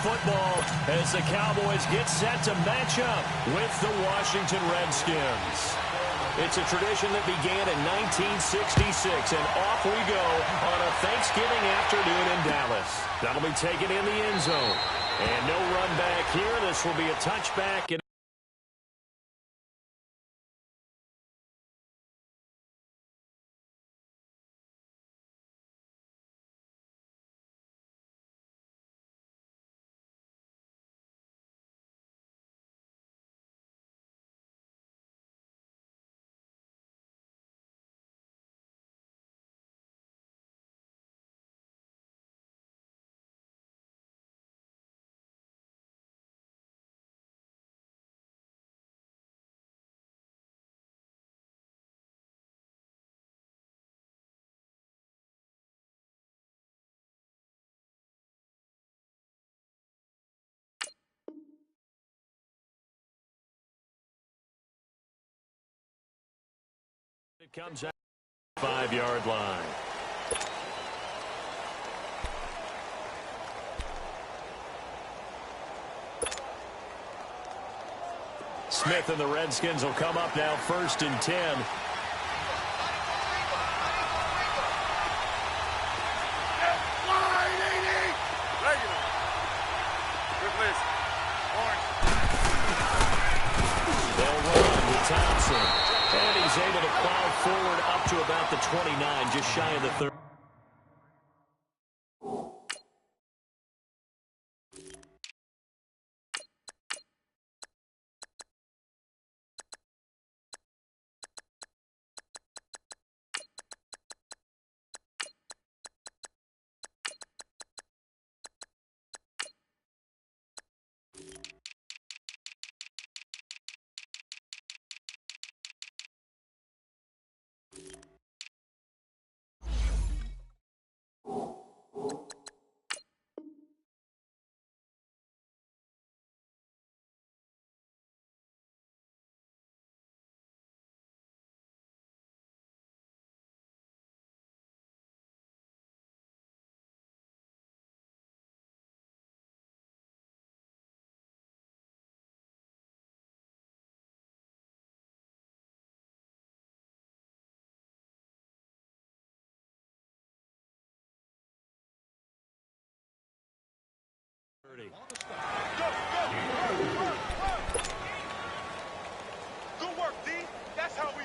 football as the Cowboys get set to match up with the Washington Redskins. It's a tradition that began in 1966, and off we go on a Thanksgiving afternoon in Dallas. That'll be taken in the end zone. And no run back here. This will be a touchback. And it comes out 5-yard line. Smith and the Redskins will come up now 1st and 10. They'll run with Thompson. And he's able to plow forward up to about the 29, just shy of the 30.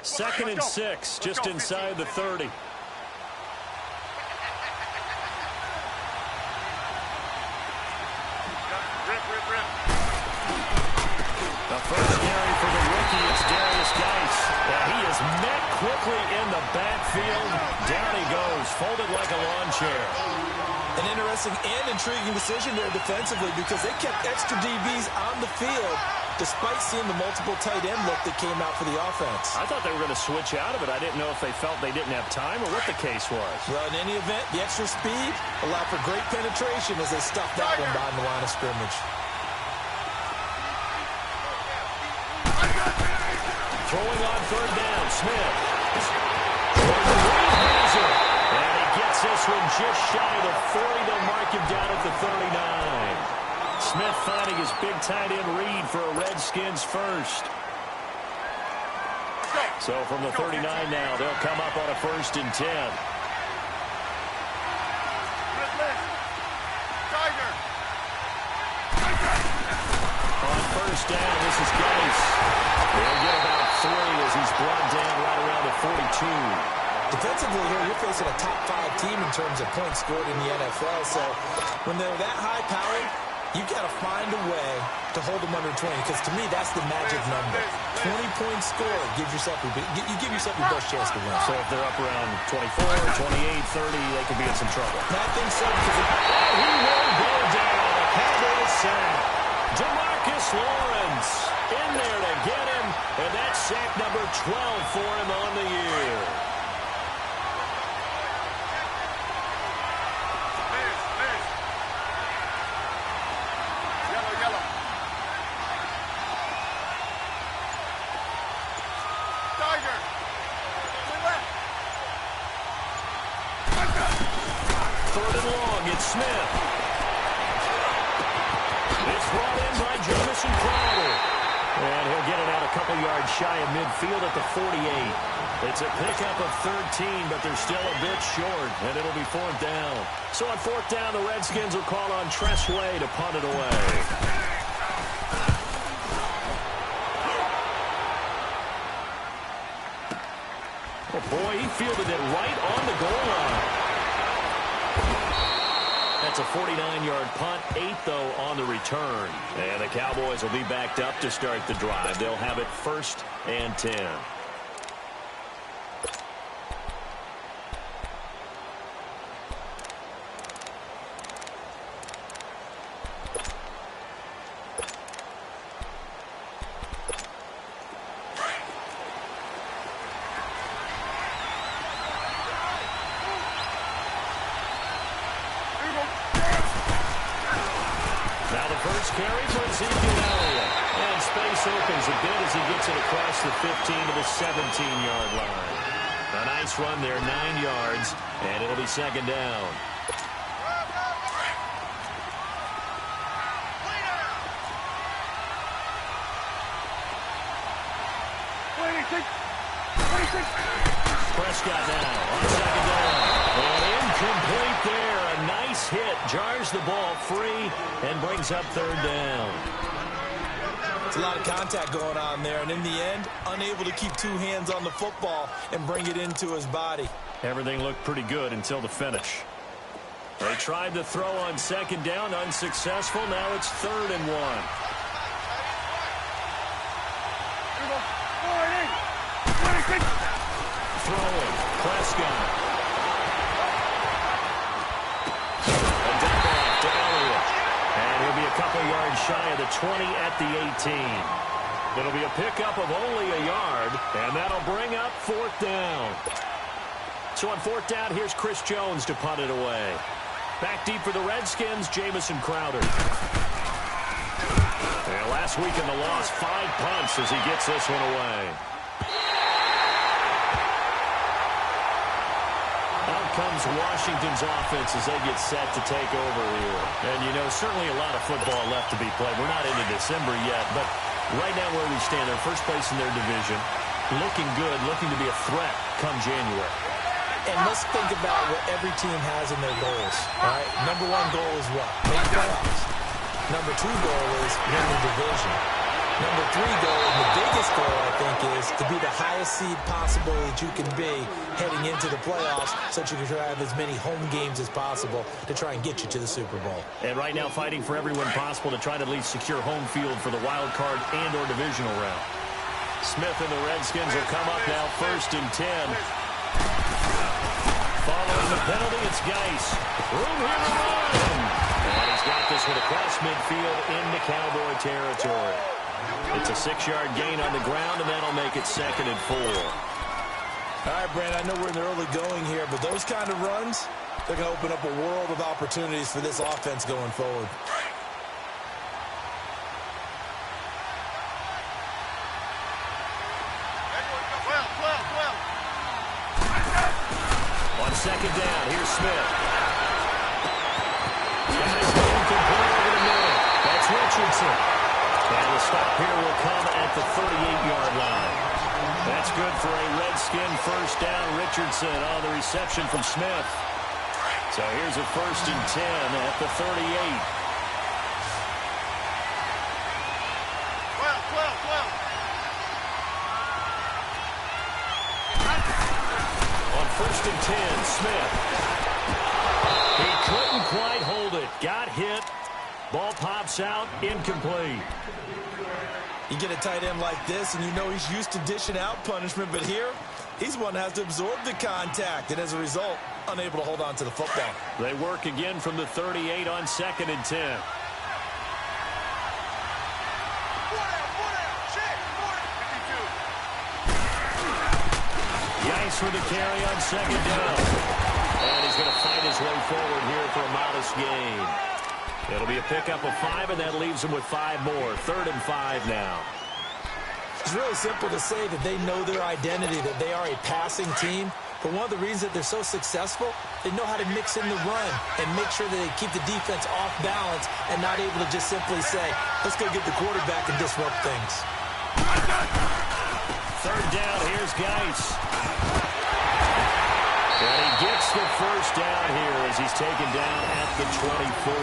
Second and 6, just inside the 30. The first carry for the rookie, it's Darius Geis. He is met quickly in the backfield. Down he goes, folded like a lawn chair. An interesting and intriguing decision there defensively because they kept extra DBs on the field despite seeing the multiple tight end look that came out for the offense. I thought they were going to switch out of it. I didn't know if they felt they didn't have time or what the case was. Well, in any event, the extra speed allowed for great penetration as they stuffed that one behind the line of scrimmage. Throwing on 3rd down, Smith. And he gets this one just shy of the 40. They'll mark him down at the 39. Smith finding his big tight end read for a Redskins first. So from the 39 now, they'll come up on a 1st and 10. On 1st down, this is Geis. They'll get about 3 as he's brought down right around the 42. Defensively here, you're facing a top 5 team in terms of points scored in the NFL. So when they're that high-powered, you've got to find a way to hold them under 20, because to me, that's the magic number. 20 points scored, you give yourself your best chance to win. So if they're up around 24, 28, 30, they could be in some trouble. I think so. He will go down. A Cowboys sack. DeMarcus Lawrence in there to get him, and that's sack number 12 for him on the year. Smith. brought in by Jamison Crowder. And he'll get it out a couple yards shy of midfield at the 48. It's a pickup of 13, but they're still a bit short, and it'll be 4th down. So on 4th down, the Redskins will call on Tressway to punt it away. Oh, boy, he fielded it right on the goal line. That's a 49-yard punt, 8, though, on the return. And the Cowboys will be backed up to start the drive. They'll have it 1st and 10. Carry for Ezekiel Elliott. And space opens a bit as he gets it across the 15 to the 17-yard line. A nice run there, 9 yards, and it'll be 2nd down. Prescott now on 2nd down. And incomplete there. A nice hit. Jars the ball free and brings up 3rd down. It's a lot of contact going on there, and in the end, unable to keep 2 hands on the football and bring it into his body. Everything looked pretty good until the finish. They tried to throw on 2nd down, unsuccessful. Now it's 3rd and 1. Throwing, Prescott. A dump off to Elliott. And he'll be a couple yards shy of the 20 at the 18. It'll be a pickup of only a yard, and that'll bring up 4th down. So on 4th down, here's Chris Jones to punt it away. Back deep for the Redskins, Jamison Crowder. And last week in the loss, 5 punts as he gets this one away. Out comes Washington's offense as they get set to take over here. And, you know, certainly a lot of football left to be played. We're not into December yet, but right now where we stand, they're first place in their division. Looking good, looking to be a threat come January. And let's think about what every team has in their goals. All right? Number 1 goal is what? Make playoffs. Number 2 goal is win the division. Number 3 goal, and the biggest goal, I think, is to be the highest seed possible that you can be heading into the playoffs so that you can have as many home games as possible to try and get you to the Super Bowl. And right now fighting for every win possible to try to at least secure home field for the wild card and or divisional round. Smith and the Redskins will come up now 1st and 10. Following the penalty, it's Geis. Room here to run. And he's got this one across midfield into Cowboy territory. It's a 6-yard gain on the ground, and that'll make it 2nd and 4. All right, Brandon, I know we're in the early going here, but those kind of runs, they're going to open up a world of opportunities for this offense going forward. On 2nd down, here's Smith. Got his ball complete over the middle. That's Richardson. And the stop here will come at the 38-yard line. That's good for a Redskin 1st down. Richardson on the reception from Smith. So here's a 1st and 10 at the 38. On 1st and 10, Smith. He couldn't quite hold it. Got hit. Ball pops out. Incomplete. You get a tight end like this, and you know he's used to dishing out punishment, but here, he's one that has to absorb the contact, and as a result, unable to hold on to the football. They work again from the 38 on 2nd and 10. Geis for the carry on 2nd down. And he's going to fight his way forward here for a modest gain. It'll be a pickup of 5, and that leaves him with 5 more. 3rd and 5 now. It's really simple to say that they know their identity, that they are a passing team. But one of the reasons that they're so successful, they know how to mix in the run and make sure that they keep the defense off balance and not able to just simply say, let's go get the quarterback and disrupt things. Third down, here's Geis. And he gets the first down here as he's taken down at the 24.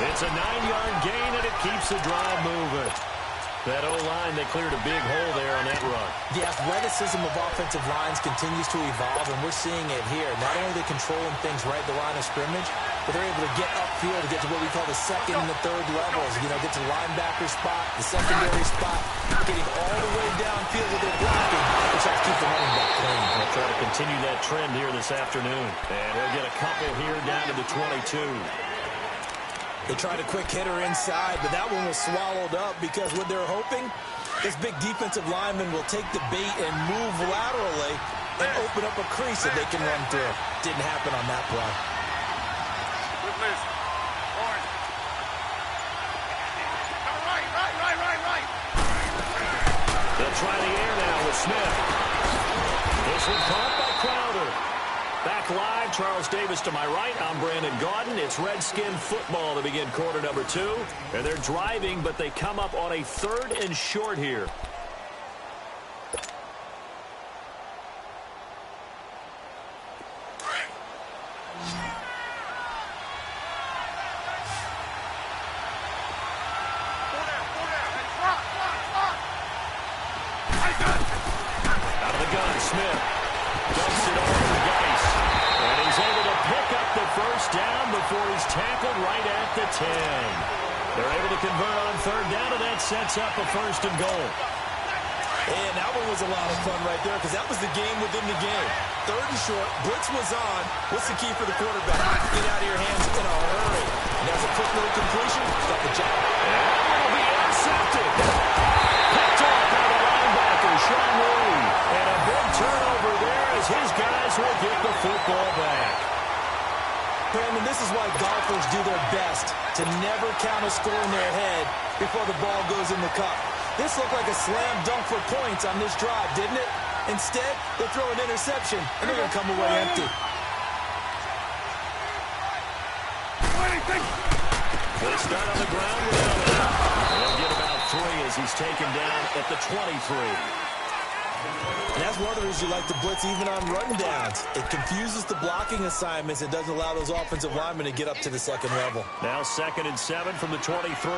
It's a 9-yard gain, and it keeps the drive moving. That O-line, they cleared a big hole there on that run. The athleticism of offensive lines continues to evolve, and we're seeing it here. Not only are they controlling things right at the line of scrimmage, but they're able to get upfield to get to what we call the second and the third levels. You know, get to the linebacker spot, the secondary spot, getting all the way downfield with their blocking, which helps keep the running back clean. They'll try to continue that trend here this afternoon. And he'll get a couple here down to the 22. They tried a quick hitter inside, but that one was swallowed up because what they're hoping, this big defensive lineman will take the bait and move laterally and open up a crease that they can run through. Didn't happen on that play. They'll try the air now with Smith. This one caught by Crowder. Back live, Charles Davis to my right. I'm Brandon Gaudin. It's Redskin football to begin quarter number 2. And they're driving, but they come up on a 3rd and short here. Out of the gun, Smith dumps it over to Geis. And he's able to pick up the first down before he's tackled right at the 10. They're able to convert on 3rd down, and that sets up a 1st and goal. And that one was a lot of fun right there because that was the game within the game. 3rd and short, blitz was on. What's the key for the quarterback? Get out of your hands in a hurry. And that's a quick little completion. Got the job. And it'll be intercepted. Picked off by the linebacker, Sean Lee. And a big turnover there as his guys will get the football back. Brandon, this is why golfers do their best to never count a score in their head before the ball goes in the cup. This looked like a slam dunk for points on this drive, didn't it? Instead, they throw an interception, and they're going to come away empty. They start on the ground with Elliott. They'll get about 3 as he's taken down at the 23. And that's one of the reasons you like to blitz even on rundowns. It confuses the blocking assignments and doesn't allow those offensive linemen to get up to the second level. Now 2nd and 7 from the 23.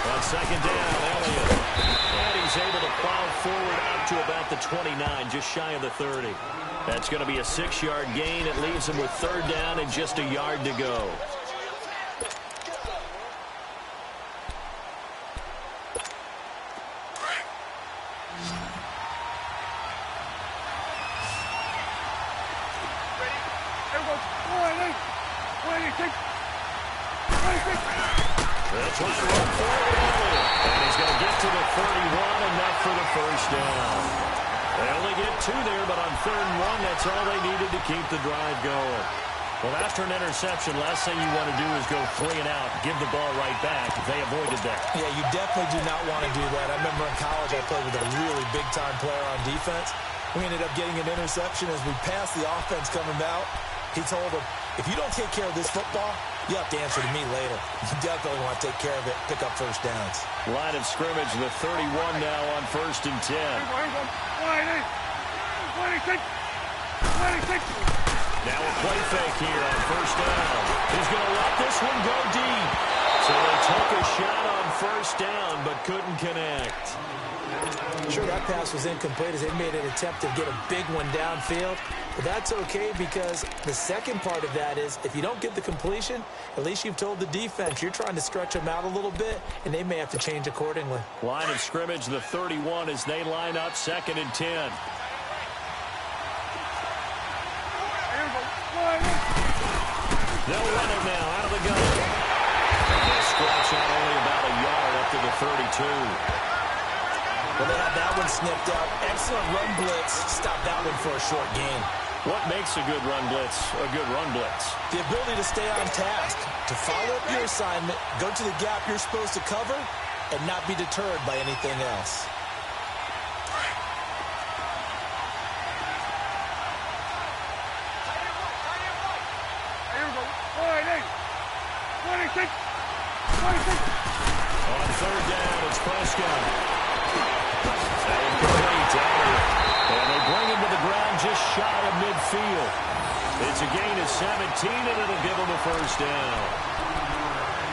On 2nd down, Elliott. And he's able to plow forward up to about the 29, just shy of the 30. That's going to be a 6-yard gain. It leaves him with 3rd down and just a yard to go. That's what's the run forward. And he's going to get to the 31, enough for the first down. They only get 2 there, but on 3rd and 1, that's all they needed to keep the drive going. Well, after an interception, last thing you want to do is go 3 and out, give the ball right back. They avoided that. Yeah, you definitely do not want to do that. I remember in college I played with a really big-time player on defense. We ended up getting an interception as we passed the offense coming out. He told him, if you don't take care of this football, you have to answer to me later. You definitely want to take care of it, pick up first downs. Line of scrimmage, the 31 now on 1st and 10. Now a play fake here on 1st down. He's going to let this one go deep. So they took a shot on 1st down, but couldn't connect. Sure, that pass was incomplete as they made an attempt to get a big one downfield. But that's okay because the second part of that is if you don't get the completion, at least you've told the defense you're trying to stretch them out a little bit, and they may have to change accordingly. Line of scrimmage, the 31 as they line up 2nd and 10. They'll run it now out of the gun. And they'll scratch out only about a yard up to the 32. Well, they had that one snipped out. Excellent run blitz. Stop that one for a short gain. What makes a good run blitz a good run blitz? The ability to stay on task, to follow up your assignment, go to the gap you're supposed to cover, and not be deterred by anything else. On third down, it's Prescott. And they bring him to the ground just shy of midfield. It's a gain of 17, and it'll give him a first down.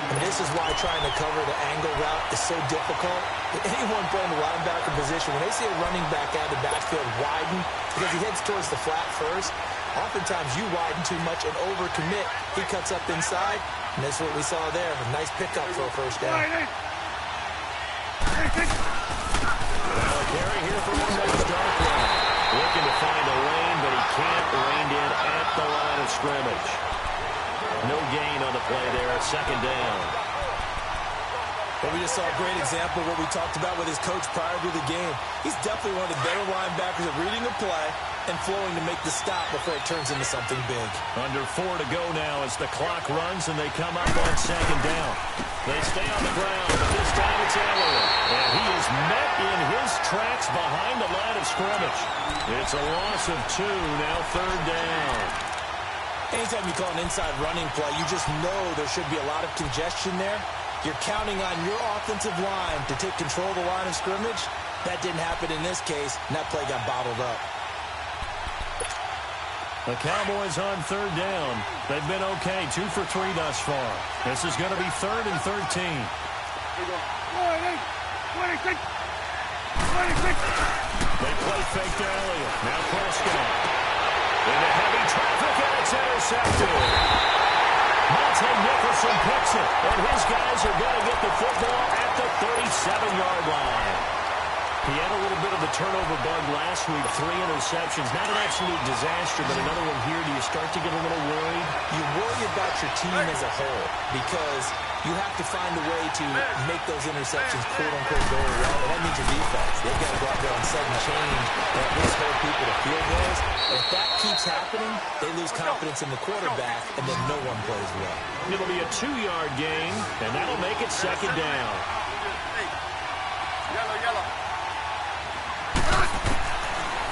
And this is why trying to cover the angle route is so difficult. Anyone playing the linebacker position, when they see a running back out of the backfield widen, because he heads towards the flat first, oftentimes you widen too much and overcommit. He cuts up inside, and that's what we saw there. A nice pickup for a first down. Well, a carry here for Williams Darkwa. Looking to find a lane, but he can't. Reined in at the line of scrimmage. No gain on the play there. Second down. But we just saw a great example of what we talked about with his coach prior to the game. He's definitely one of the better linebackers at reading a play and flowing to make the stop before it turns into something big. Under 4 to go now as the clock runs and they come up on second down. They stay on the ground, but this time it's Elliott. And he is met in his tracks behind the line of scrimmage. It's a loss of 2, now third down. Anytime you call an inside running play, you just know there should be a lot of congestion there. You're counting on your offensive line to take control of the line of scrimmage. That didn't happen in this case, and that play got bottled up. The Cowboys on third down. They've been okay, 2 for 3 thus far. This is going to be 3rd and 13. They play fake to Elliott. Now Prescott. Into heavy traffic, and it's intercepted. Monte Nicholson picks it, and his guys are going to get the football at the 37-yard line. He had a little bit of a turnover bug last week, 3 interceptions. Not an absolute disaster, but another one here. Do you start to get a little worried? You worry about your team as a whole because you have to find a way to make those interceptions, quote-unquote, go well, and that means your defense. They've got to go out there on sudden change and at least hold people to field goals. And if that keeps happening, they lose confidence in the quarterback, and then no one plays well. It'll be a 2-yard gain, and that'll make it second down.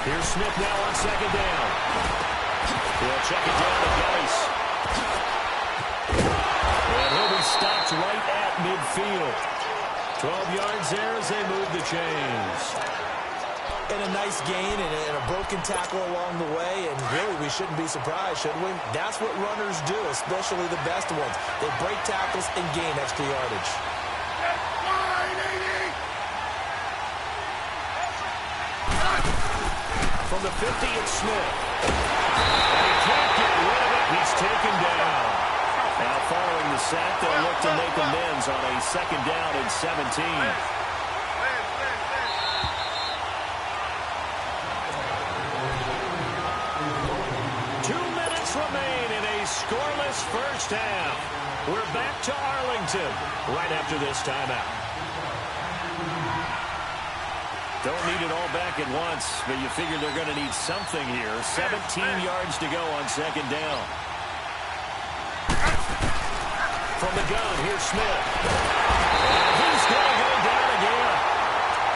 Here's Smith now on second down. He'll check it down to Gillies. And he'll be stopped right at midfield. 12 yards there as they move the chains. And a nice gain and a broken tackle along the way, and really we shouldn't be surprised, should we? That's what runners do, especially the best ones. They break tackles and gain extra yardage. From the 50, it's Smith. And he can't get rid of it. He's taken down. Now following the sack, they'll look to make amends on a second down and 17. 2 minutes remain in a scoreless first half. We're back to Arlington right after this timeout. Don't need it all back at once, but you figure they're going to need something here. 17 yards to go on second down. From the gun, here's Smith. And he's going to go down again.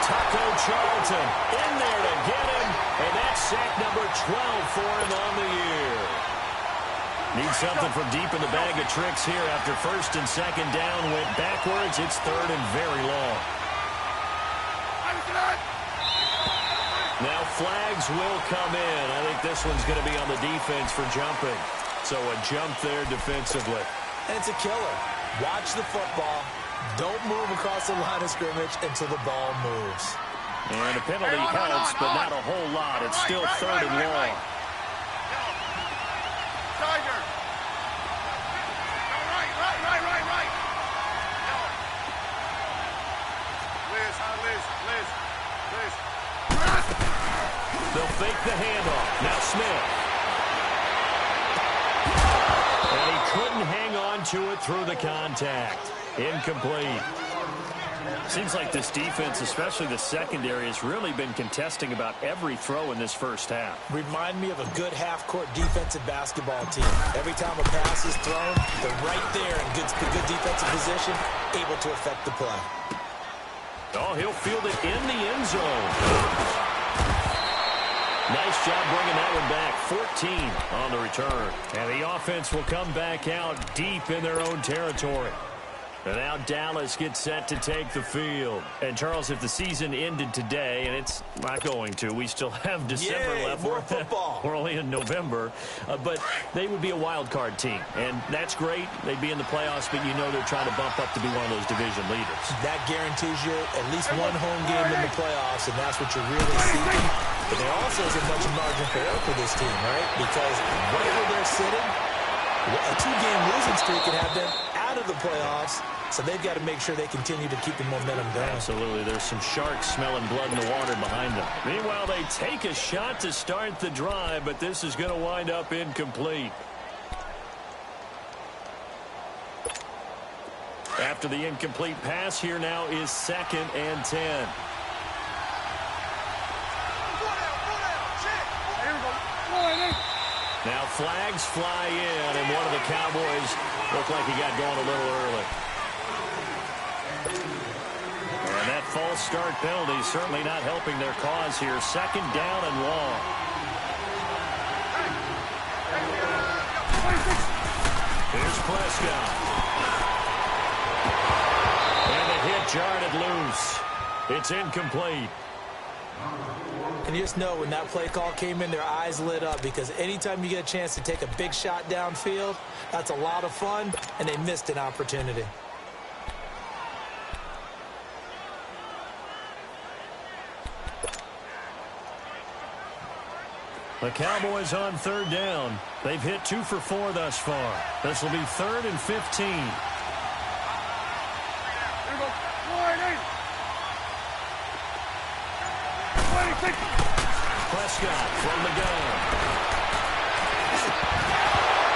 Taco Charlton in there to get him, and that's sack number 12 for him on the year. Need something from deep in the bag of tricks here after first and second down went backwards. It's third and very long. Now flags will come in. I think this one's going to be on the defense for jumping. So a jump there defensively. And it's a killer. Watch the football. Don't move across the line of scrimmage until the ball moves. And a penalty helps, but not a whole lot. It's still third and long. They'll fake the handoff. Now Smith. And he couldn't hang on to it through the contact. Incomplete. Seems like this defense, especially the secondary, has really been contesting about every throw in this first half. Remind me of a good half-court defensive basketball team. Every time a pass is thrown, they're right there in good defensive position, able to affect the play. Oh, he'll field it in the end zone. Nice job bringing that one back. 14 on the return. And the offense will come back out deep in their own territory. And now Dallas gets set to take the field. And, Charles, if the season ended today, and it's not going to, we still have December left. More football. We're only in November. But they would be a wild card team. And that's great. They'd be in the playoffs, but you know they're trying to bump up to be one of those division leaders. That guarantees you at least one home game in the playoffs, and that's what you're really seeking. But there also isn't much margin for error for this team, right? Because right where they're sitting, a two-game losing streak can have them out of the playoffs, so they've got to make sure they continue to keep the momentum going. Absolutely. There's some sharks smelling blood in the water behind them. Meanwhile, they take a shot to start the drive, but this is going to wind up incomplete. After the incomplete pass, here now is 2nd and 10. Now flags fly in, and one of the Cowboys looked like he got going a little early. And that false start penalty certainly not helping their cause here. 2nd down and long. Here's Prescott. And the hit jarred loose. It's incomplete. And you just know when that play call came in, their eyes lit up, because anytime you get a chance to take a big shot downfield, that's a lot of fun, and they missed an opportunity. The Cowboys on 3rd down. They've hit 2 for 4 thus far. This will be 3rd and 15. Prescott from the gun.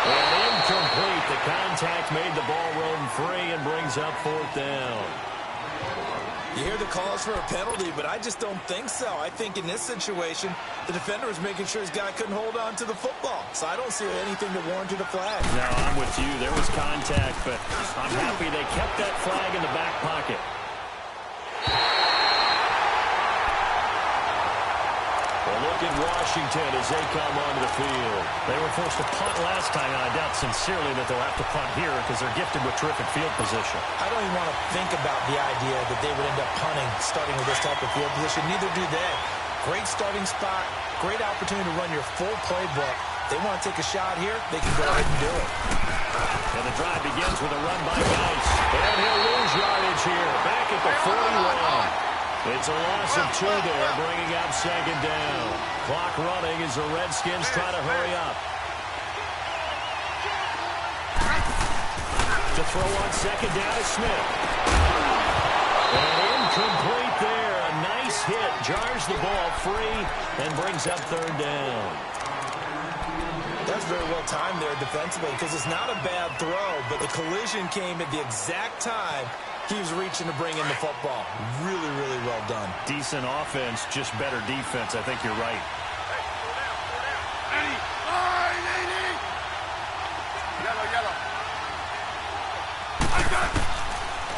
And incomplete. The contact made the ball roam free and brings up 4th down. You hear the calls for a penalty, but I just don't think so. I think in this situation, the defender was making sure his guy couldn't hold on to the football. So I don't see anything that warranted a flag. No, I'm with you. There was contact, but I'm happy they kept that flag in the back pocket. Well, look at Washington as they come onto the field. They were forced to punt last time, and I doubt sincerely that they'll have to punt here because they're gifted with terrific field position. I don't even want to think about the idea that they would end up punting starting with this type of field position. Neither do they. Great starting spot, great opportunity to run your full playbook. They want to take a shot here, they can go ahead and do it. And the drive begins with a run by Geis. And he'll lose yardage here, back at the 41. It's a loss of 2 there, bringing up 2nd down. Clock running as the Redskins try to hurry up. To throw on 2nd down is Smith. And incomplete there. A nice hit. Jars the ball free and brings up 3rd down. That's very well timed there defensively, because it's not a bad throw, but the collision came at the exact time he was reaching to bring in the football. Really, really well done. Decent offense, just better defense. I think you're right.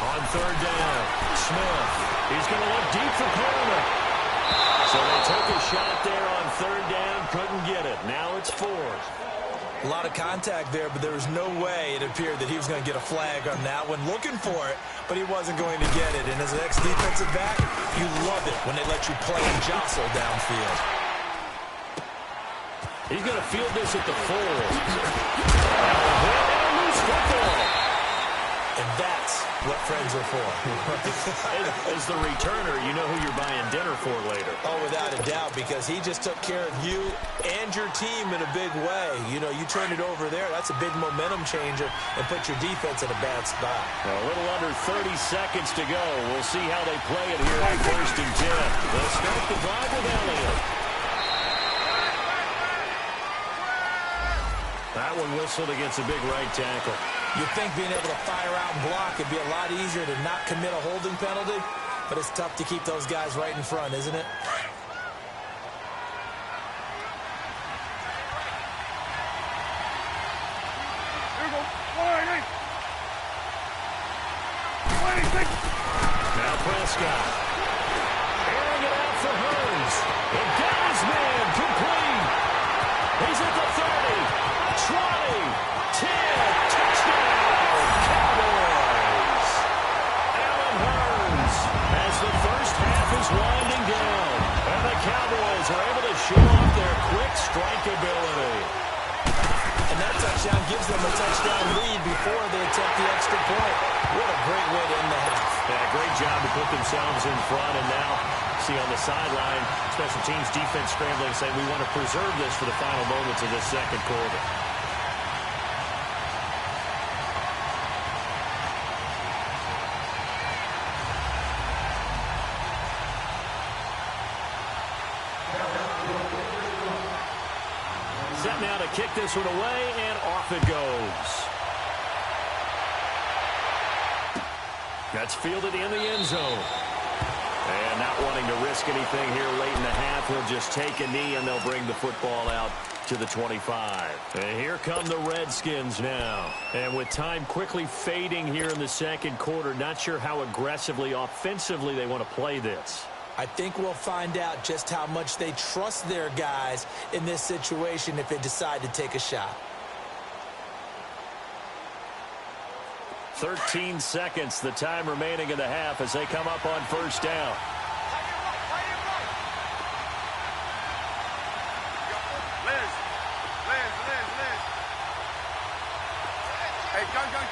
On 3rd down, Smith. He's going to look deep for Coleman. So they took a shot there on 3rd down, couldn't get it. Now it's 4th. A lot of contact there, but there was no way it appeared that he was going to get a flag on that one. Looking for it, but he wasn't going to get it. And as an ex-defensive back, you love it when they let you play and jostle downfield. He's going to field this at the 4. And loose football. And that's what friends are for. As the returner, you know who you're buying dinner for later. Oh, without a doubt, because he just took care of you and your team in a big way. You know, you turn it over there, that's a big momentum changer, and put your defense in a bad spot. Well, a little under 30 seconds to go. We'll see how they play it here on 1st and 10. They'll start the drive with Elliott. That one whistled against a big right tackle. You'd think being able to fire out and block would be a lot easier to not commit a holding penalty, but it's tough to keep those guys right in front, isn't it? Now Prescott. Airing it out for Hurns. He got his man complete. He's at the 30, 20, 10. Touchdown, Cowboys. Allen Hurns as the first half is winding down. And the Cowboys are able to show off their quick strike ability. And that touchdown gives them a touchdown lead before they attempt the extra point. What a great way to end the half. Yeah, great job to put themselves in front. And now, see on the sideline, special teams defense scrambling, saying we want to preserve this for the final moments of this second quarter. Set now to kick this one away, and off it goes. That's fielded in the end zone. And not wanting to risk anything here late in the half, he'll just take a knee, and they'll bring the football out to the 25. And here come the Redskins now. And with time quickly fading here in the second quarter, not sure how aggressively, offensively they want to play this. I think we'll find out just how much they trust their guys in this situation if they decide to take a shot. 13 seconds, the time remaining in the half as they come up on first down. Liz. Hey, gun. 12.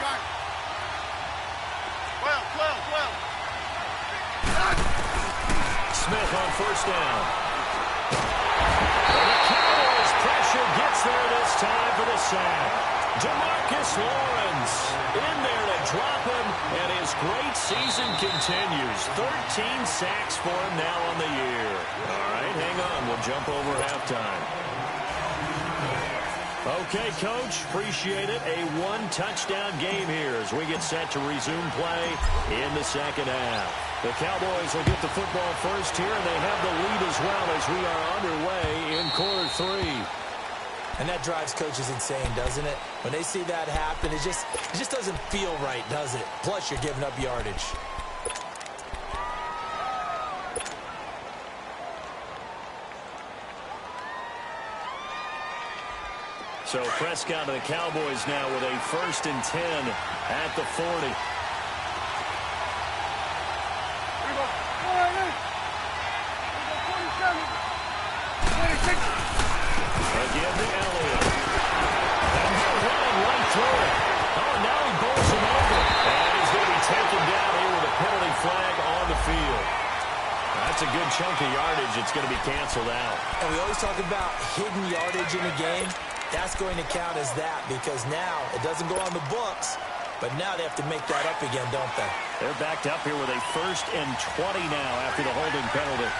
Smith on first down. The Cowboys pressure gets there this time for the sack. Demarcus Lawrence in there to drop him, and his great season continues. 13 sacks for him now on the year. All right, hang on. We'll jump over halftime. Okay, Coach, appreciate it. A one-touchdown game here as we get set to resume play in the second half. The Cowboys will get the football first here, and they have the lead as well as we are underway in quarter three. And that drives coaches insane, doesn't it? When they see that happen, it just doesn't feel right, does it? Plus, you're giving up yardage. So Prescott and the Cowboys now with a 1st and 10 at the 40. Again to Elliott. And they're running right through it. Oh, now he bowls him over. And he's going to be taken down here with a penalty flag on the field. That's a good chunk of yardage. It's going to be canceled out. And we always talk about hidden yardage in a game. That's going to count as that because now it doesn't go on the books, but now they have to make that up again, don't they? They're backed up here with a 1st and 20 now after the holding penalty.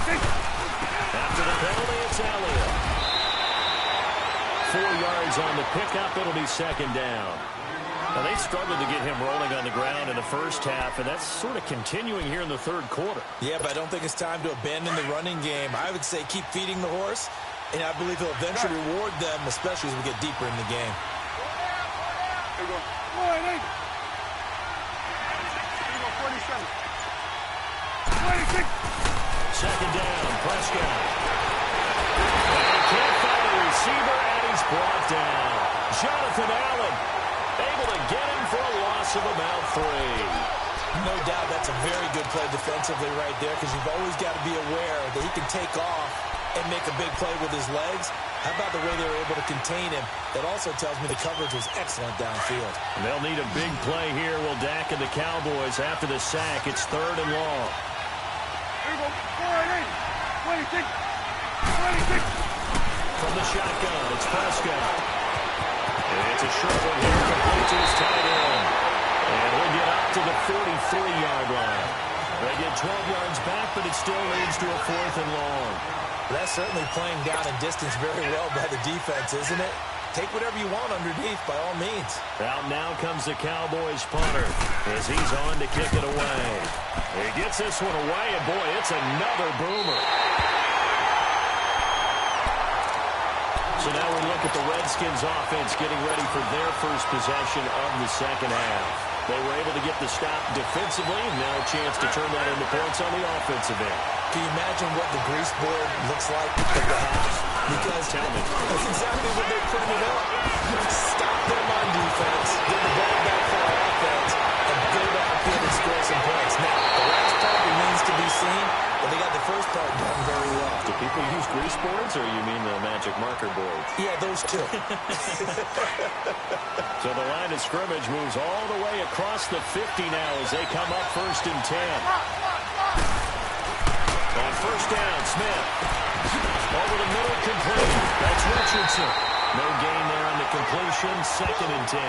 After the penalty, it's Elliott. 4 yards on the pickup. It'll be second down. Now, they struggled to get him rolling on the ground in the first half, and that's sort of continuing here in the third quarter. Yeah, but I don't think it's time to abandon the running game. I would say keep feeding the horse, and I believe he'll eventually reward them, especially as we get deeper in the game. Second down, Prescott. And he can't find a receiver, and he's brought down. Jonathan Allen able to get him for a loss of about 3. No doubt that's a very good play defensively right there because you've always got to be aware that he can take off and make a big play with his legs. How about the way they were able to contain him? That also tells me the coverage was excellent downfield. They'll need a big play here. Will Dak and the Cowboys after the sack. It's 3rd and long. From the shotgun, it's Prescott. It's a short one here, complete to his tight end. And he'll get up to the 43-yard line. They get 12 yards back, but it still leads to a 4th and long. That's certainly playing down in distance very well by the defense, isn't it? take whatever you want underneath by all means. Out now comes the Cowboys punter as he's on to kick it away. He gets this one away, and boy, it's another boomer. So now we look at the Redskins offense getting ready for their first possession of the second half. They were able to get the stop defensively, and now a chance to turn that into points on the offensive end. Can you imagine what the grease board looks like at the half? Because that's exactly what they printed up. Stop them on defense, get the ball back for our offense, and go downfield and score some points. Now, the last part remains to be seen, but they got the first part done very well. Do people use grease boards, or you mean the magic marker boards? Yeah, those two. So the line of scrimmage moves all the way across the 50 now as they come up 1st and 10. On first down, Smith. Over the middle, complete. That's Richardson. No gain there on the completion, 2nd and 10.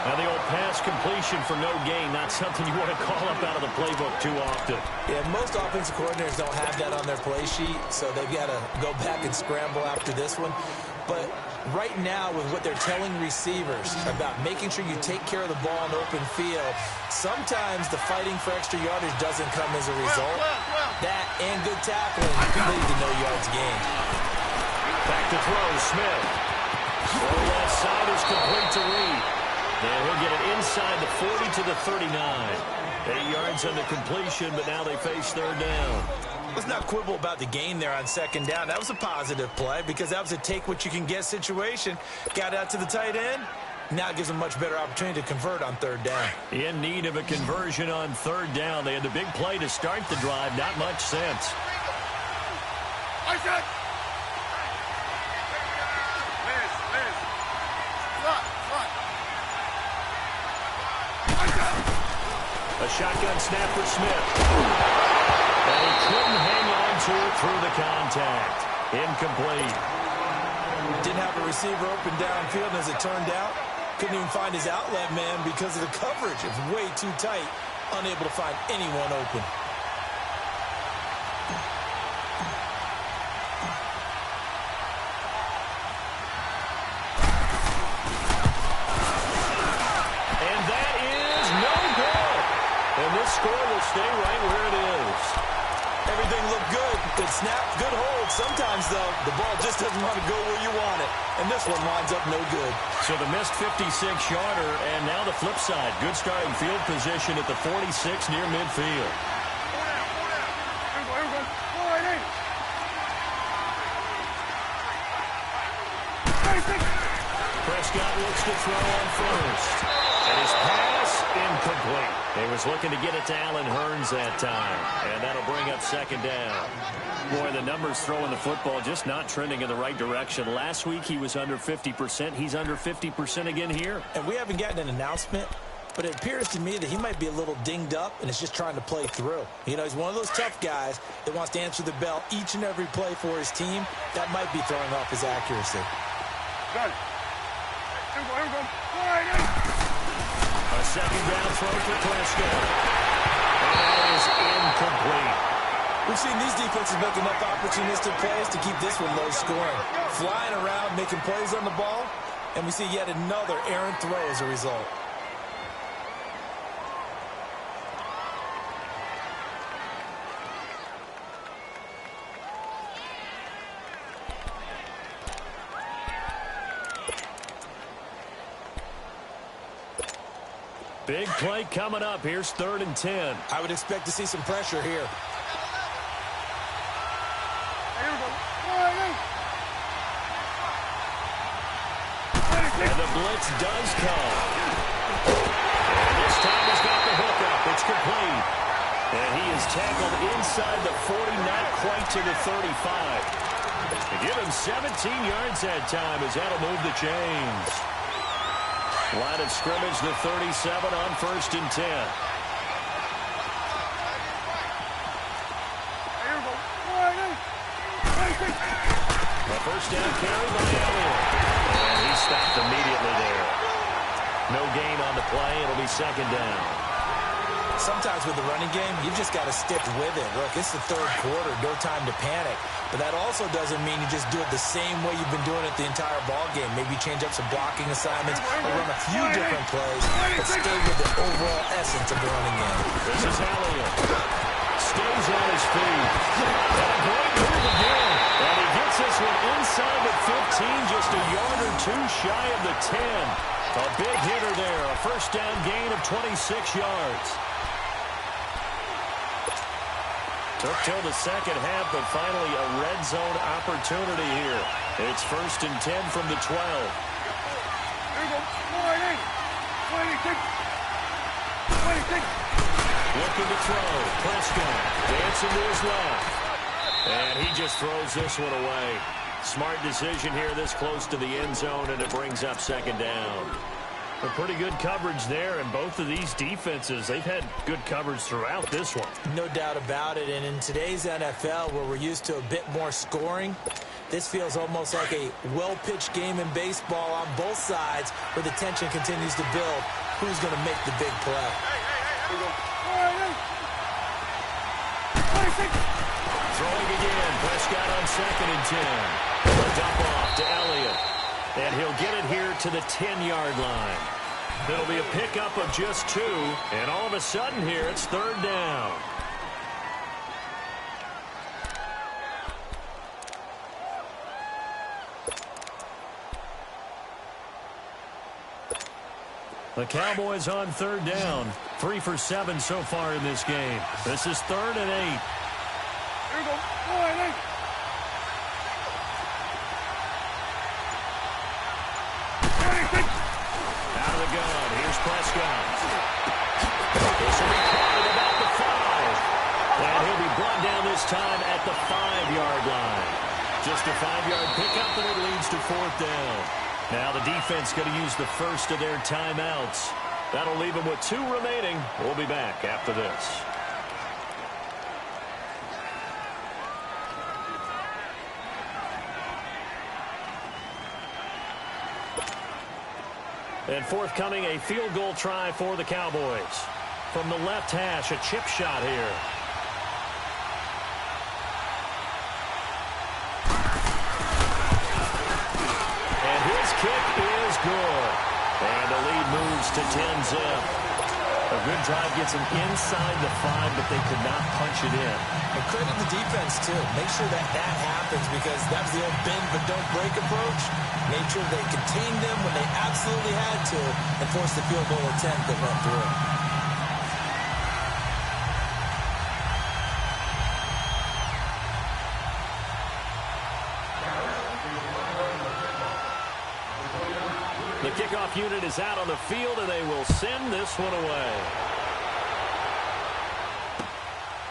Now the old pass completion for no gain, not something you want to call up out of the playbook too often. Yeah, most offensive coordinators don't have that on their play sheet, so they've got to go back and scramble after this one. But right now, with what they're telling receivers about making sure you take care of the ball in open field, sometimes the fighting for extra yardage doesn't come as a result. That and good tackling lead to no yards gained. Back to throw, Smith. Throw left side is complete to Reed. And he'll get it inside the 40 to the 39. 8 yards on the completion, but now they face 3rd down. Let's not quibble about the gain there on 2nd down. That was a positive play because that was a take-what-you-can-get situation. Got out to the tight end. Now it gives them a much better opportunity to convert on 3rd down. In need of a conversion on 3rd down. They had the big play to start the drive. Not much sense. A shotgun snap for Smith. And he couldn't hang on to it through the contact. Incomplete. Didn't have a receiver open downfield, and as it turned out, couldn't even find his outlet man because of the coverage. It was way too tight, unable to find anyone open. Score will stay right where it is. Everything looked good. Good snap, good hold. Sometimes, though, the ball just doesn't want to go where you want it. And this one winds up no good. So the missed 56-yarder, and now the flip side. Good starting field position at the 46 near midfield. Prescott looks to throw on first. And his pass incomplete. He was looking to get it to Allen Hurns that time. And that'll bring up 2nd down. Boy, the numbers throwing the football just not trending in the right direction. Last week he was under 50%. He's under 50% again here. And we haven't gotten an announcement, but it appears to me that he might be a little dinged up and is just trying to play through. You know, he's one of those tough guys that wants to answer the bell each and every play for his team. That might be throwing off his accuracy. A 2nd down throw for Prescott. And that is incomplete. We've seen these defenses make enough opportunistic plays to keep this one low scoring. Flying around, making plays on the ball, and we see yet another errant throw as a result. Big play coming up. Here's 3rd and 10. I would expect to see some pressure here. And the blitz does come. And this time he's got the hook up. It's complete. And he is tackled inside the 40, not quite to the 35. They give him 17 yards that time as that'll move the chains. Line of scrimmage, the 37 on 1st and 10. A first down carry by Elliott. And he stopped immediately there. No gain on the play. It'll be 2nd down. Sometimes with the running game, you've just got to stick with it. Look, it's the third quarter, no time to panic. But that also doesn't mean you just do it the same way you've been doing it the entire ball game. Maybe change up some blocking assignments or run a few different plays, but stay with the overall essence of the running game. This is Elliott. Stays on his feet. And a great move again. And he gets this one inside the 15, just a yard or two shy of the 10. A big hitter there, a first down gain of 26 yards. Took till the second half, but finally a red zone opportunity here. It's 1st and 10 from the 12. There you go. 26. Looking to throw. Prescott dancing to his left. And he just throws this one away. Smart decision here this close to the end zone, and it brings up 2nd down. A pretty good coverage there, and both of these defenses, they've had good coverage throughout this one. No doubt about it, and in today's NFL, where we're used to a bit more scoring, this feels almost like a well-pitched game in baseball on both sides, where the tension continues to build. Who's going to make the big play? Throwing again, Prescott on 2nd and 10. A dump off to Elliott. And he'll get it here to the 10-yard line. It'll be a pickup of just 2, and all of a sudden here it's 3rd down. The Cowboys on 3rd down. 3 for 7 so far in this game. This is 3rd and 8. Here we go. 4 and 8. Out of the gun. Here's Prescott. This will be caught at about the 5. And he'll be brought down this time at the 5-yard line. Just a 5-yard pickup, and it leads to 4th down. Now the defense going to use the first of their timeouts. That'll leave them with 2 remaining. We'll be back after this. And forthcoming, a field goal try for the Cowboys. From the left hash, a chip shot here. And his kick is good. And the lead moves to 10-zip. A good drive gets them inside the 5, but they could not punch it in. And credit the defense, too. Make sure that happens, because that was the old bend but don't break approach. Made sure they contained them when they absolutely had to and forced the field goal attempt that went through. The kickoff unit is out on the field, and they will send this one away.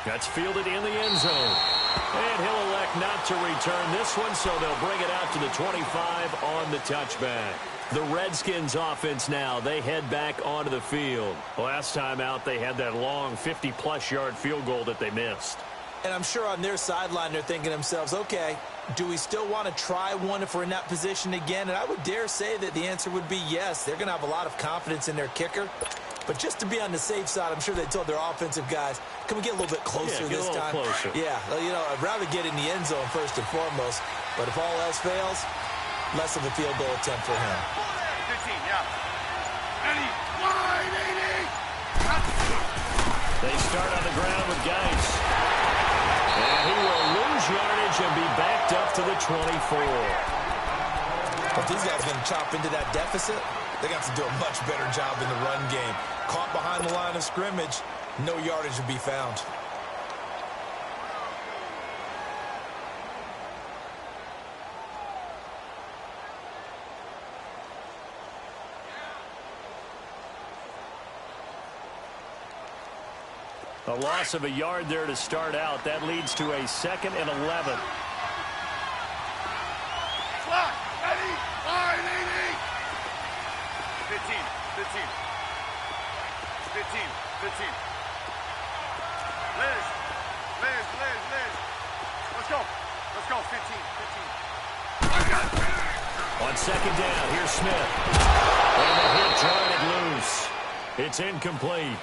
That's fielded in the end zone. And he'll elect not to return this one, so they'll bring it out to the 25 on the touchback. The Redskins offense now, they head back onto the field. Last time out, they had that long 50-plus yard field goal that they missed. And I'm sure on their sideline they're thinking to themselves, okay, do we still want to try one if we're in that position again? And I would dare say that the answer would be yes. They're going to have a lot of confidence in their kicker. But just to be on the safe side, I'm sure they told their offensive guys, can we get a little bit closer this time? Closer. Yeah, you know, I'd rather get in the end zone first and foremost. But if all else fails, less of a field goal attempt for him. 15, yeah. 80, wide, 80. They start on the ground with Geis. And he will lose yardage and be backed up to the 24. If these guys are going to chop into that deficit, they got to do a much better job in the run game. Caught behind the line of scrimmage, no yardage to be found. A loss of a yard there to start out. That leads to a 2nd and 11. Slot, 80, wide, 80. 15, 15. 15, 15. Liz. Let's go. 15. On 2nd down, here's Smith. And the hit trying it loose. It's incomplete.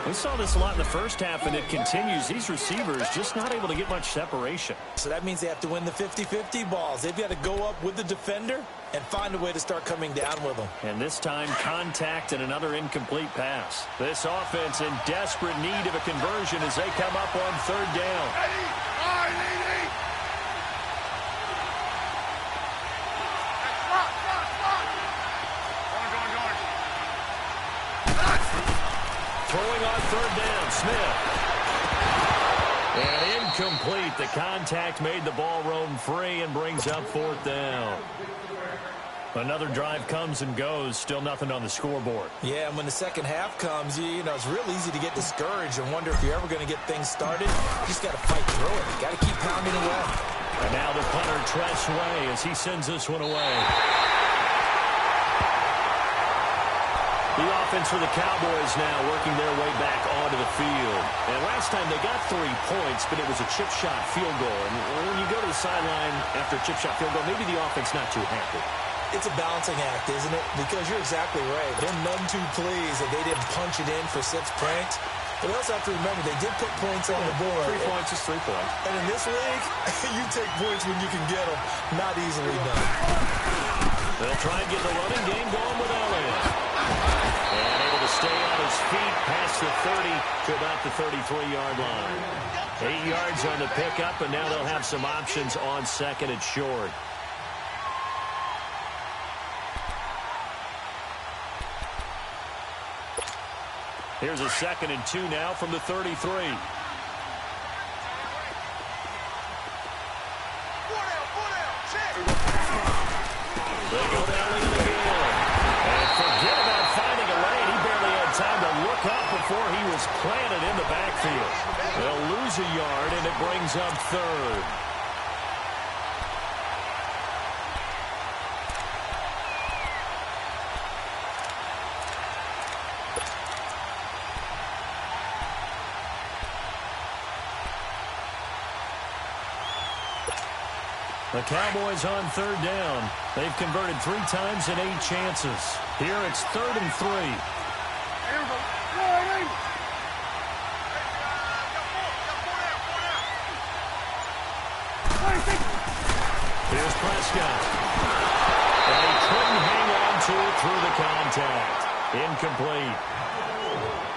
We saw this a lot in the first half, and it continues. These receivers just not able to get much separation. So that means they have to win the 50-50 balls. They've got to go up with the defender and find a way to start coming down with them. And this time, contact and another incomplete pass. This offense in desperate need of a conversion as they come up on third down. Throwing on third down, Smith. And incomplete. The contact made the ball roam free and brings up fourth down. Another drive comes and goes. Still nothing on the scoreboard. Yeah, and when the second half comes, you know, it's real easy to get discouraged and wonder if you're ever going to get things started. You just got to fight through it. You got to keep pounding away. And now the punter, Tress Way, as he sends this one away. The offense for the Cowboys now working their way back onto the field. And last time they got 3 points, but it was a chip shot field goal. And when you go to the sideline after a chip shot field goal, maybe the offense not too happy. It's a balancing act, isn't it? Because you're exactly right. They're none too pleased that they didn't punch it in for 6 points. But we also have to remember they did put points on the board. 3 points is 3 points. And in this league, you take points when you can get them. Not easily done. They'll try and get the running game going with Elliott. And able to stay on his feet past the 30 to about the 33-yard line. 8 yards on the pickup, and now they'll have some options on second and short. Here's a 2nd and 2 now from the 33. They go down into the field. And forget about finding a lane. He barely had time to look up before he was planted in the backfield. They'll lose a yard, and it brings up third. The Cowboys on third down. They've converted 3 times in 8 chances. Here it's 3rd and 3. Here's Prescott. And he couldn't hang on to it through the contact. Incomplete.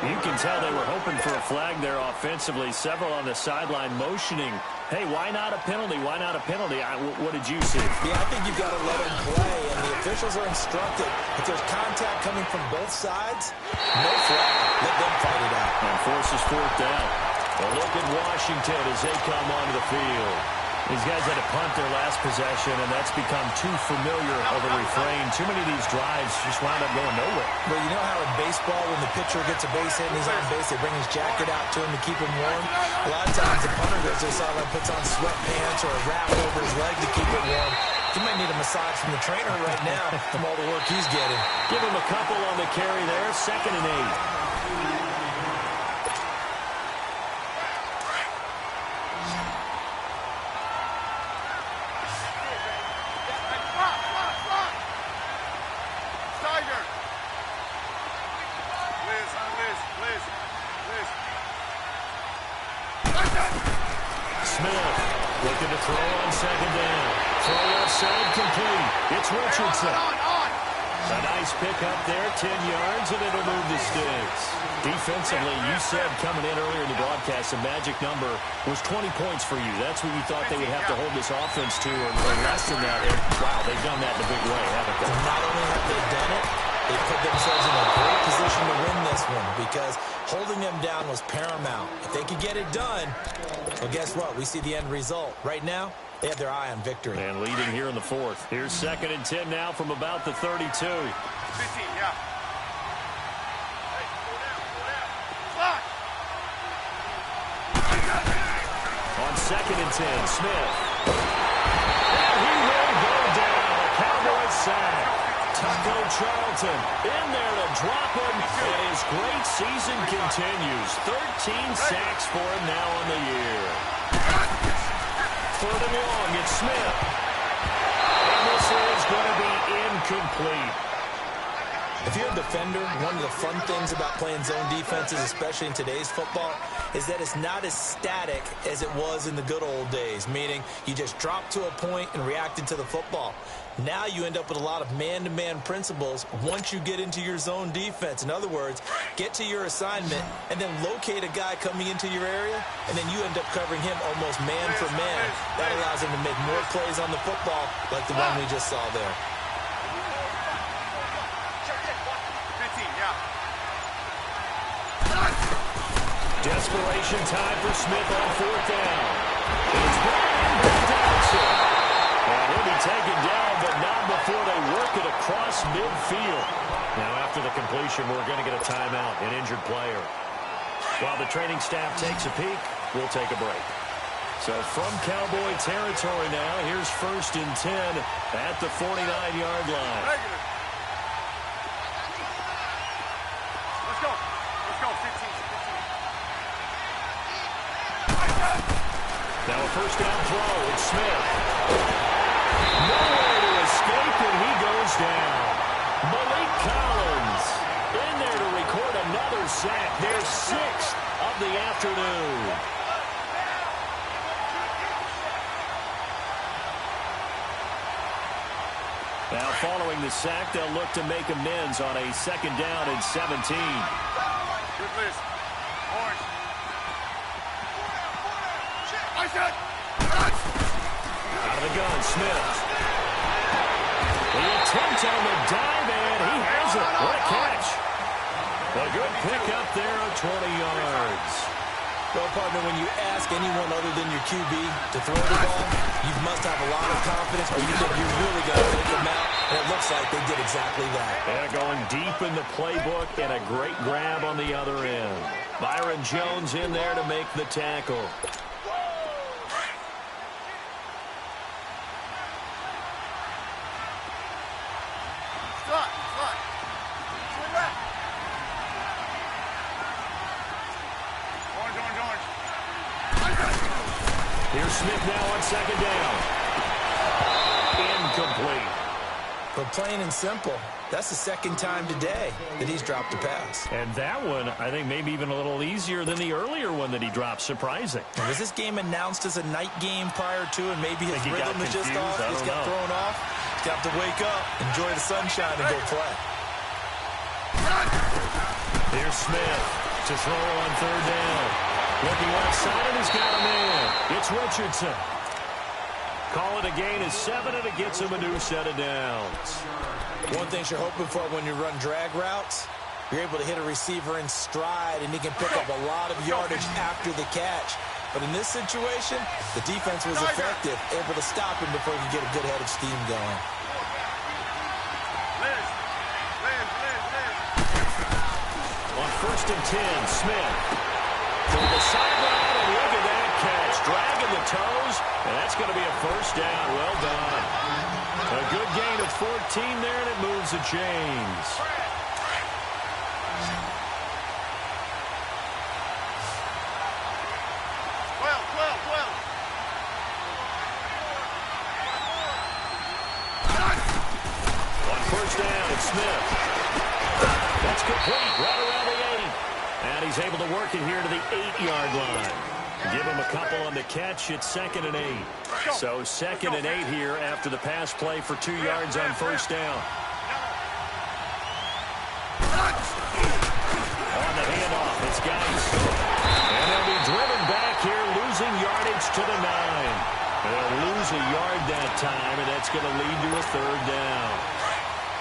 You can tell they were hoping for a flag there offensively. Several on the sideline motioning. Hey, why not a penalty? Why not a penalty? What did you see? Yeah, I think you've got to let them play, and the officials are instructed. If there's contact coming from both sides, no flag. Let them fight it out. And forces fourth down. A look at Washington as they come onto the field. These guys had to punt their last possession, and that's become too familiar of a refrain. Too many of these drives just wound up going nowhere. Well, you know how in baseball, when the pitcher gets a base hit and he's on base, they bring his jacket out to him to keep him warm? A lot of times the punter goes to the sideline, puts on sweatpants or a wrap over his leg to keep it warm. He might need a massage from the trainer right now from all the work he's getting. Give him a couple on the carry there. 2nd and 8. Smith looking to throw on 2nd down. Throw left side complete. It's Richardson. A nice pickup there, 10 yards, and it'll move the sticks. Defensively, you said coming in earlier in the broadcast, the magic number was 20 points for you. That's what you thought they would have to hold this offense to, or less than that. And, wow, they've done that in a big way, haven't they? Not only have they done it, they put themselves in a great position to win this one because holding them down was paramount. If they could get it done, well, guess what? We see the end result. Right now, they have their eye on victory. And leading here in the 4th. Here's 2nd and 10 now from about the 32. 15, yeah. On 2nd and 10, Smith. And he will go down. A Cowboys sack. Taco Charlton in there to drop him, and his great season continues. 13 sacks for him now on the year. 3rd and long, it's Smith. And this is going to be incomplete. If you're a defender, one of the fun things about playing zone defenses, especially in today's football, is that it's not as static as it was in the good old days, meaning you just drop to a point and reacted to the football. Now you end up with a lot of man-to-man principles once you get into your zone defense. In other words, get to your assignment and then locate a guy coming into your area, and then you end up covering him almost man for man. That allows him to make more plays on the football like the one we just saw there. Desperation time for Smith on fourth down. It's Brian Dodson. And he'll be taken down, but not before they work it across midfield. Now, after the completion, we're going to get a timeout, an injured player. While the training staff takes a peek, we'll take a break. So from Cowboy territory now, here's 1st and 10 at the 49-yard line. Let's go. Let's go. 15. Now a first down throw. It's Smith. Nowhere to escape, and he goes down. Malik Collins in there to record another sack. Their 6th of the afternoon. Now following the sack, they'll look to make amends on a 2nd down and 17. Good list. Orange. Out of the gun, Smith. The attempt on the dive, and he has it. What a catch. A good pickup there of 20 yards. Well, partner, when you ask anyone other than your QB to throw the ball, you must have a lot of confidence, or you think you're really going to take them out, and it looks like they did exactly that. Yeah, going deep in the playbook, and a great grab on the other end. Byron Jones in there to make the tackle. Here's Smith now on 2nd down. Incomplete. But plain and simple, that's the 2nd time today that he's dropped a pass. And that one, I think, maybe even a little easier than the earlier one that he dropped. Surprising. Was this game announced as a night game prior to, and maybe his rhythm is just off? He's got thrown off. He's got to wake up, enjoy the sunshine, and go play. Here's Smith to throw on 3rd down. Looking outside, and he's got a man. It's Richardson. Call it a gain of 7, and it gets him a new set of downs. One thing you're hoping for when you run drag routes, you're able to hit a receiver in stride, and he can pick up a lot of yardage after the catch. But in this situation, the defense was effective, able to stop him before he could get a good head of steam going. On 1st and 10, Smith. To the sideline, and look at that catch. Dragging the toes, and that's going to be a 1st down. Well done. A good gain of 14 there, and it moves the chains. On 1st down, it's Smith. That's complete, right around the 8. And he's able to work it here to the 8-yard line. Give him a couple on the catch. It's 2nd and 8. So 2nd and 8 here after the pass play for 2 yards on 1st down. On the handoff, it's Geis. And they'll be driven back here, losing yardage to the 9. They'll lose a yard that time, and that's going to lead to a 3rd down.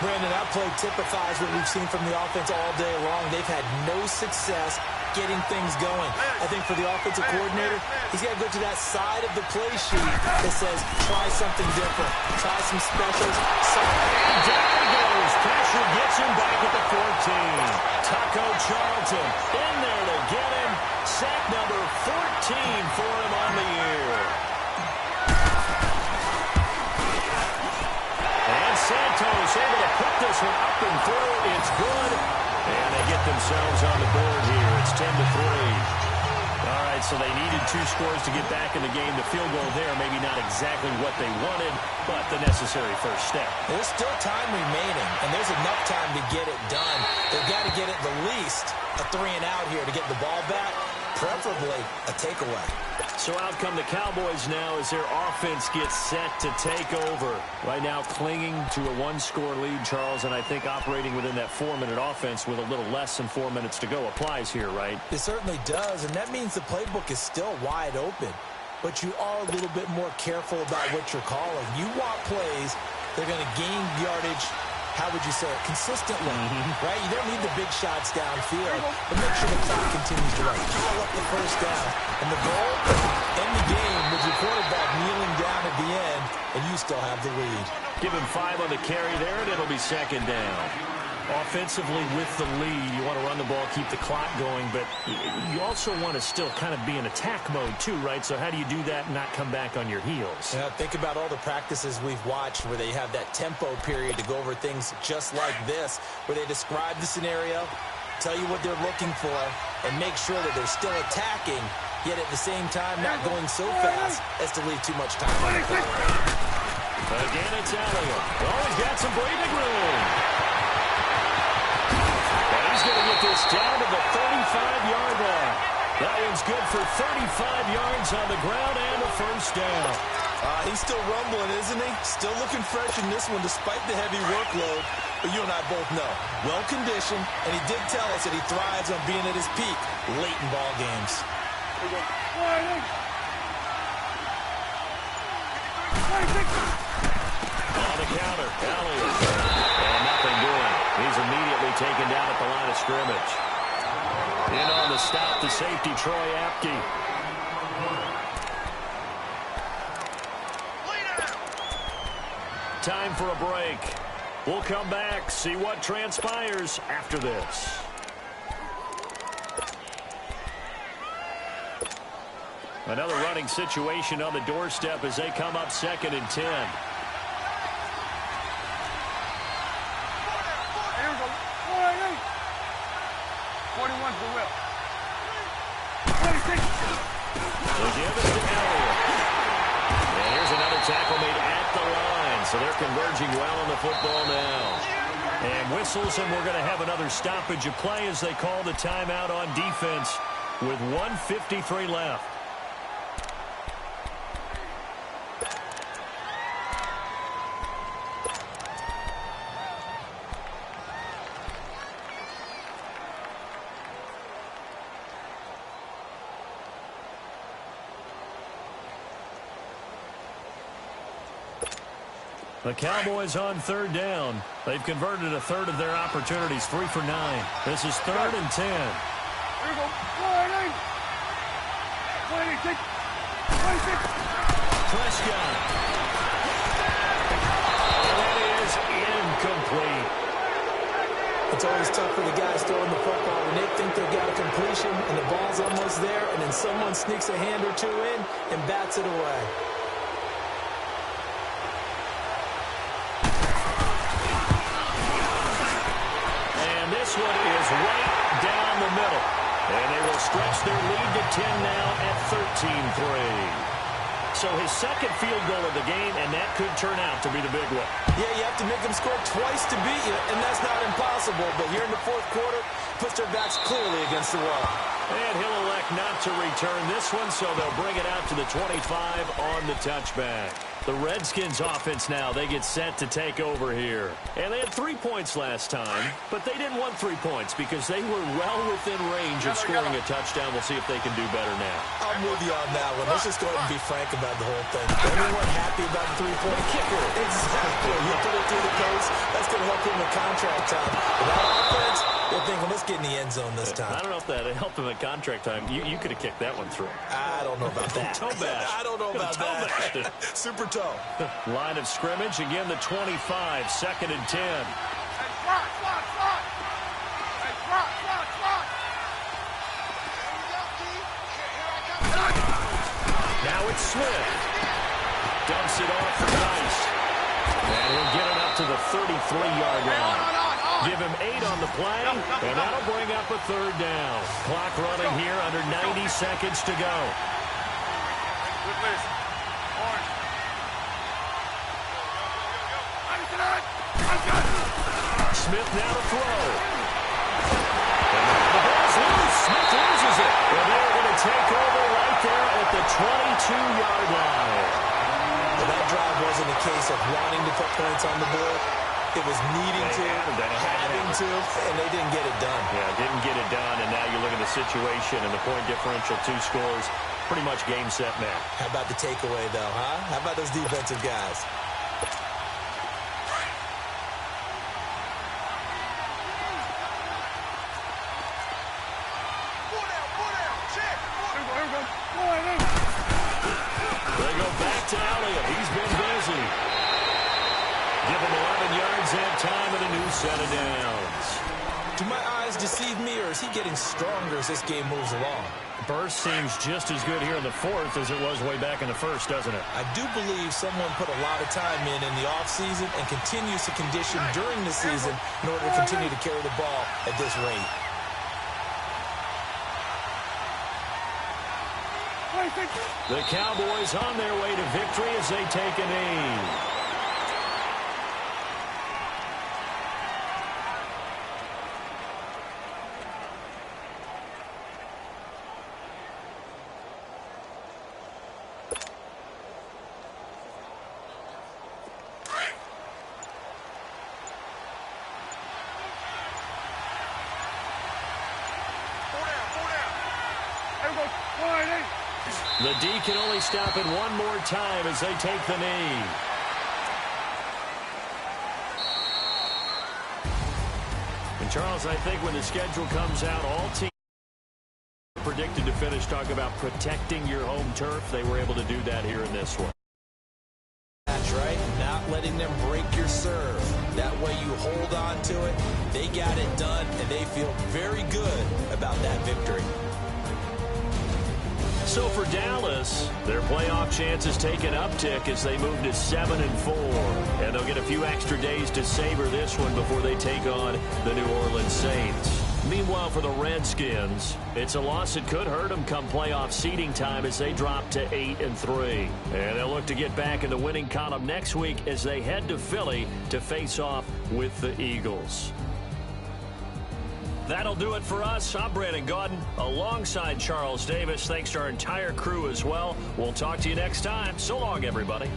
Brandon, that play typifies what we've seen from the offense all day long. They've had no success getting things going. I think for the offensive coordinator, he's got to go to that side of the play sheet that says, try something different. Try some specials. And down he goes. Pressure gets him back at the 14. Taco Charlton in there to get him. Sack number 14 for him on the year. And Santos able to put this one up and through. It's good. And they get themselves on the board here. It's 10-3. All right, so they needed 2 scores to get back in the game. The field goal there, maybe not exactly what they wanted, but the necessary first step. There's still time remaining, and there's enough time to get it done. They've got to get at the least a 3-and-out here to get the ball back, preferably a takeaway. So out come the Cowboys now as their offense gets set to take over. Right now clinging to a 1-score lead, Charles, and I think operating within that 4-minute offense with a little less than 4 minutes to go applies here, right? It certainly does, and that means the playbook is still wide open. But you are a little bit more careful about what you're calling. You want plays that are going to gain yardage, how would you say it, consistently, right? You don't need the big shots downfield, but make sure the clock continues to run. Pile up the first down. And the goal, end the game with your quarterback kneeling down at the end, and you still have the lead. Give him 5 on the carry there, and it'll be 2nd down. Offensively with the lead, you want to run the ball, keep the clock going, but you also want to still kind of be in attack mode too, right? So how do you do that and not come back on your heels? Yeah, think about all the practices we've watched where they have that tempo period to go over things just like this, where they describe the scenario, tell you what they're looking for, and make sure that they're still attacking, yet at the same time not going so fast as to leave too much time on the clock. Again, it's Elliott. Oh, he's got some breathing room. He's going to get this down to the 35-yard line. That one's good for 35 yards on the ground and a first down. He's still rumbling, isn't he? Still looking fresh in this one despite the heavy workload. But you and I both know, well-conditioned, and he did tell us that he thrives on being at his peak late in ball games. On the counter, Elliott. And nothing doing. He's immediately taken down at the line of scrimmage. In on the stop, the safety, Troy Apke. Time for a break. We'll come back, see what transpires after this. Another running situation on the doorstep as they come up 2nd and 10. Tackle made at the line, so they're converging well on the football now. And whistles, and we're going to have another stoppage of play as they call the timeout on defense with 1:53 left. The Cowboys on 3rd down. They've converted a third of their opportunities, 3 for 9. This is 3rd and 10. Here we go. 26. Prescott. And that is incomplete. It's always tough for the guys throwing the football when they think they've got a completion and the ball's almost there, and then someone sneaks a hand or two in and bats it away. This one is right down the middle. And they will stretch their lead to 10 now at 13-3. So his 2nd field goal of the game, and that could turn out to be the big one. Yeah, you have to make them score twice to beat you, and that's not impossible. But here in the 4th quarter, puts their backs clearly against the wall. And he'll elect not to return this one, so they'll bring it out to the 25 on the touchback. The Redskins offense now, they get set to take over here. And they had 3 points last time, but they didn't want 3 points because they were well within range of scoring a touchdown. We'll see if they can do better now. I'm with you on that one. Let's just go ahead and be frank about the whole thing. Anyone happy about the 3-point kicker? Exactly. You put it through the post, that's going to help him with contract time. But that offense, they're thinking, let's get in the end zone this time. I don't know if that helped him at contract time. You could have kicked that one through. I don't know about that. Toe bash. I don't know about that. Super toe. Line of scrimmage, again the 25, 2nd and 10. Hey, slot. Hey, slot. Now it's Swift. Dumps it off for Rice. And he'll get it up to the 33-yard line. Give him 8 on the play, and that'll bring up a third down. Clock running here under 90 seconds to go. Smith now to throw. And the ball's loose. Smith loses it. And they're going to take over right there at the 22-yard line. Well, that drive wasn't a case of wanting to put points on the board. It was needing to, having to, and they didn't get it done. Yeah, didn't get it done, and now you look at the situation and the point differential, 2 scores, pretty much game, set, match. How about the takeaway, though, huh? How about those defensive guys? They go back to Elliott. He's been busy. Give him 11 yards that time and a new set of downs. Do my eyes deceive me, or is he getting stronger as this game moves along? Burst seems just as good here in the 4th as it was way back in the 1st, doesn't it? I do believe someone put a lot of time in the offseason and continues to condition during the season in order to continue to carry the ball at this rate. The Cowboys on their way to victory as they take a knee. The D can only stop it one more time as they take the knee. And Charles, I think when the schedule comes out, all teams predicted to finish. Talk about protecting your home turf. They were able to do that here in this one. That's right. Not letting them break your serve. That way you hold on to it. They got it done, and they feel very good about that victory. So for Dallas, their playoff chances take an uptick as they move to 7-4. And they'll get a few extra days to savor this one before they take on the New Orleans Saints. Meanwhile, for the Redskins, it's a loss that could hurt them come playoff seeding time as they drop to 8-3. And they'll look to get back in the winning column next week as they head to Philly to face off with the Eagles. That'll do it for us. I'm Brandon Gaudin alongside Charles Davis. Thanks to our entire crew as well. We'll talk to you next time. So long, everybody.